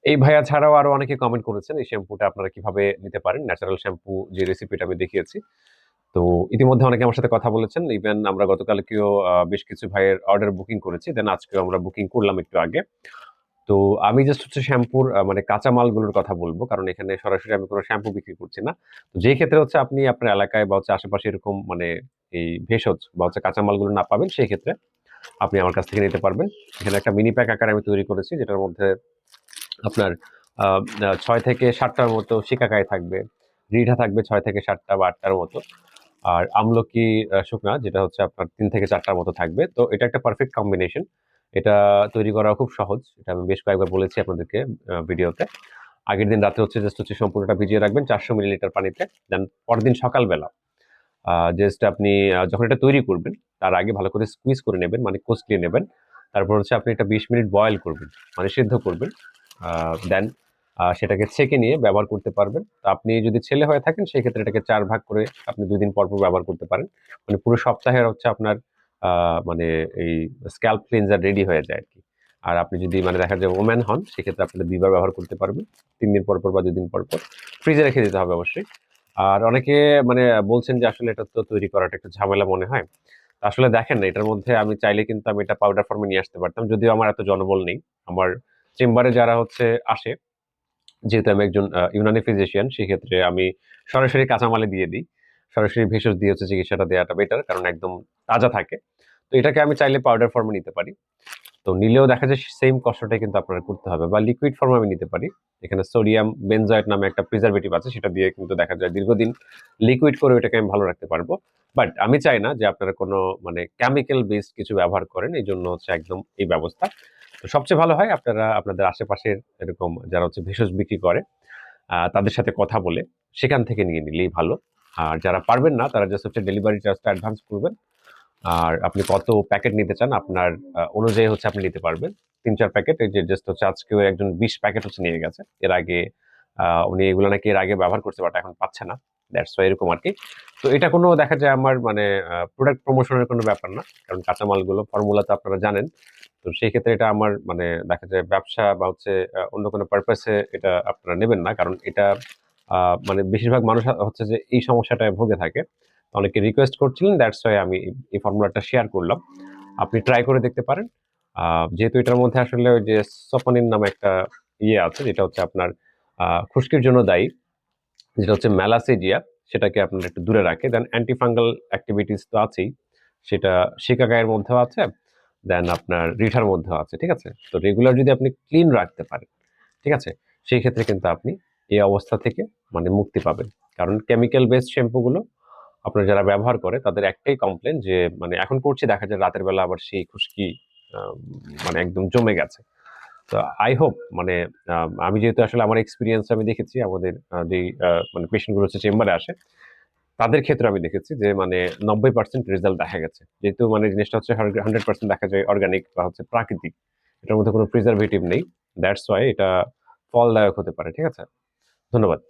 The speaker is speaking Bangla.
এই ভাইয়া ছাড়াও আরো অনেকে কমেন্ট করেছেন এই শ্যাম্পুটা আপনারা কিভাবে নিতে পারেন, ন্যাচারাল শ্যাম্পু যে রেসিপিটা আমি দেখিয়েছি। তো ইতিমধ্যে অনেকে আমার সাথে কথা বলেছেন, ইভেন আমরা গতকালকেও বেশ কিছু ভাইয়ের অর্ডার বুকিং করেছি, দেন আজকেও আমরা বুকিং করলাম একটু আগে। তো আমি জাস্ট হচ্ছে শ্যাম্পুর মানে কাঁচামালগুলোর কথা বলবো, কারণ এখানে সরাসরি আমি কোনো শ্যাম্পু বিক্রি করছি না। তো যে ক্ষেত্রে হচ্ছে আপনি আপনার এলাকায় বা হচ্ছে আশেপাশে এরকম মানে এই ভেষজ বা হচ্ছে কাঁচামালগুলো না পাবেন, সেই ক্ষেত্রে আপনি আমার কাছ থেকে নিতে পারবেন। এখানে একটা মিনি প্যাক আকারে আমি তৈরি করেছি, যেটার মধ্যে আপনার ৬ থেকে ৭টার মতো শিকাকাই থাকবে, রিঠা থাকবে ৬ থেকে ৭টা বা ৮টার মতো, আর আমলকি শুকনা যেটা হচ্ছে আপনার ৩ থেকে ৪টার মতো থাকবে। তো এটা একটা পারফেক্ট কম্বিনেশন। এটা তৈরি করা খুব সহজ। এটা আমি বেশ কয়েকবার বলেছি আপনাদেরকে ভিডিওতে। আগের দিন রাতে হচ্ছে জাস্ট হচ্ছে সম্পূর্ণটা ভিজিয়ে রাখবেন ৪০০ মিলিলিটার পানিতে। দেন পরের দিন সকালবেলা জাস্ট আপনি যখন এটা তৈরি করবেন, তার আগে ভালো করে স্কুইজ করে নেবেন, মানে কষলিয়ে নেবেন। তারপর হচ্ছে আপনি এটা ২০ মিনিট বয়েল করবেন, মানে সিদ্ধ করবেন। দেন সেটাকে ছেঁকে নিয়ে ব্যবহার করতে পারবেন। তো আপনি যদি ছেলে হয়ে থাকেন, সেক্ষেত্রে এটাকে ৪ ভাগ করে আপনি ২ দিন পর ব্যবহার করতে পারেন। মানে পুরো সপ্তাহের হচ্ছে আপনার মানে এই স্ক্যাল্প ক্লিনজার রেডি হয়ে যায় আরকি। আর আপনি যদি মানে দেখা যায় ওম্যান হন, সেক্ষেত্রে আপনি ২ বার ব্যবহার করতে পারবেন। ৩ দিন পর বা ২ দিন পর। ফ্রিজে রেখে দিতে হবে অবশ্যই। আর অনেকে মানে বলছেন যে আসলে এটা তো তৈরি করাটা একটু ঝামেলা মনে হয়। আসলে দেখেন না, এটার মধ্যে আমি চাইলে কিন্তু আমি এটা পাউডার ফর্মে নিয়ে আসতে পারতাম। যদিও আমার এত জনবল নেই। আমার চেম্বারে যারা হচ্ছে আসে, যেহেতু আমি একজন ইউনানি ফিজিশিয়ান, সেক্ষেত্রে আমি সরাসরি কাঁচামালে দিয়ে দিই। সরাসরি ভেষজ দিয়ে হচ্ছে চিকিৎসাটা দেওয়াটা বেটার, কারণ একদম তাজা থাকে। তো এটাকে আমি চাইলে পাউডার ফর্মে নিতে পারি। তো নিলেও দেখা যায় সেম কষ্টটাই কিন্তু আপনার করতে হবে, বা লিকুইড ফর্মে আমি নিতে পারি। এখানে সোডিয়াম বেনজয়েট নামে একটা প্রিজারভেটিভ আছে, সেটা দিয়ে কিন্তু দেখা যায় দীর্ঘদিন লিকুইড করে ওটাকে আমি ভালো রাখতে পারবো। বাট আমি চাই না যে আপনারা কোনো মানে কেমিক্যাল বেসড কিছু ব্যবহার করেন, এই জন্য হচ্ছে একদম এই ব্যবস্থা। তো সবচেয়ে ভালো হয় আপনারা আপনাদের আশেপাশের এরকম যারা হচ্ছে ভেষজ বিক্রি করে তাদের সাথে কথা বলে সেখান থেকে নিয়ে নিলেই ভালো। আর যারা পারবেন না, তারা জাস্ট হচ্ছে ডেলিভারি চার্জটা অ্যাডভান্স করবেন। আর আপনি কত প্যাকেট নিতে চান আপনার অনুযায়ী হচ্ছে আপনি নিতে পারবেন। ৩-৪ প্যাকেট, এই যে জাস্ট হচ্ছে আজকেও একজন ২০ প্যাকেট হচ্ছে নিয়ে গেছে। এর আগে উনি এগুলো নাকি এর আগে ব্যবহার করছে, বাট এখন পাচ্ছে না। দ্যাটস ওয়াই এরকম আরকি। তো এটা কোনো দেখা যায় আমার মানে প্রোডাক্ট প্রমোশন এর কোনো ব্যাপার না। কারণ কাঁচামালগুলো ফর্মুলা তো আপনারা জানেন। তো সেই ক্ষেত্রে এটা আমার মানে দেখা যায় ব্যবসা বা হচ্ছে অন্য কোনো পারপাস এ এটা আপনারা নেবেন না। কারণ এটা আ মানে বেশিরভাগ মানুষ হচ্ছে যে এই সমস্যাটায় ভুগে থাকে। অনেকে রিকোয়েস্ট করছিলেন, দ্যাটস ওয়াই আমি এই ফর্মুলাটা শেয়ার করলাম। আপনি ট্রাই করে দেখতে পারেন। যেহেতু এটার মধ্যে আসলে ওই যে সপনিন নামে একটা ইয়ে আছে, যেটা হচ্ছে আপনার খুশকির জন্য দায়ী, যেটা হচ্ছে মেলাসেজিয়া, সেটাকে আপনার একটু দূরে রাখে। দেন অ্যান্টি ফাঙ্গাল এক্টিভিটিস তো আছেই। সেটা সিকাকায়ের মধ্যেও আছে। দেন আপনার রিঠার মধ্যেও আছে। ঠিক আছে? তো রেগুলার যদি আপনি ক্লিন রাখতে পারেন, ঠিক আছে? সেই ক্ষেত্রে কিন্তু আপনি এই অবস্থা থেকে মানে মুক্তি পাবেন। কারণ কেমিক্যাল বেসড শ্যাম্পু গুলো আপনার যারা ব্যবহার করে তাদের একটাই কমপ্লেইন যে মানে এখন করছি দেখা যায় রাতের বেলা আবার সেই খুশকি আ মানে একদম জমে গেছে। তো আই হোপ মানে আমি যেহেতু আসলে আমার এক্সপেরিয়েন্স আমি দেখেছি আমাদের যেই মানে পেশেন্ট গুলো হচ্ছে চেম্বারে আসে, তাদের ক্ষেত্রে আমি দেখেছি যে মানে ৯০% রেজাল্ট দেখা গেছে। যেহেতু মানে জিনিসটা হচ্ছে 100% দেখা যায় অর্গানিক বা হচ্ছে প্রাকৃতিক। এটার মধ্যে কোনো প্রিজারভেটিভ নেই। দ্যাটস ওয়াই এটা ফলদায়ক হতে পারে। ঠিক আছে? ধন্যবাদ।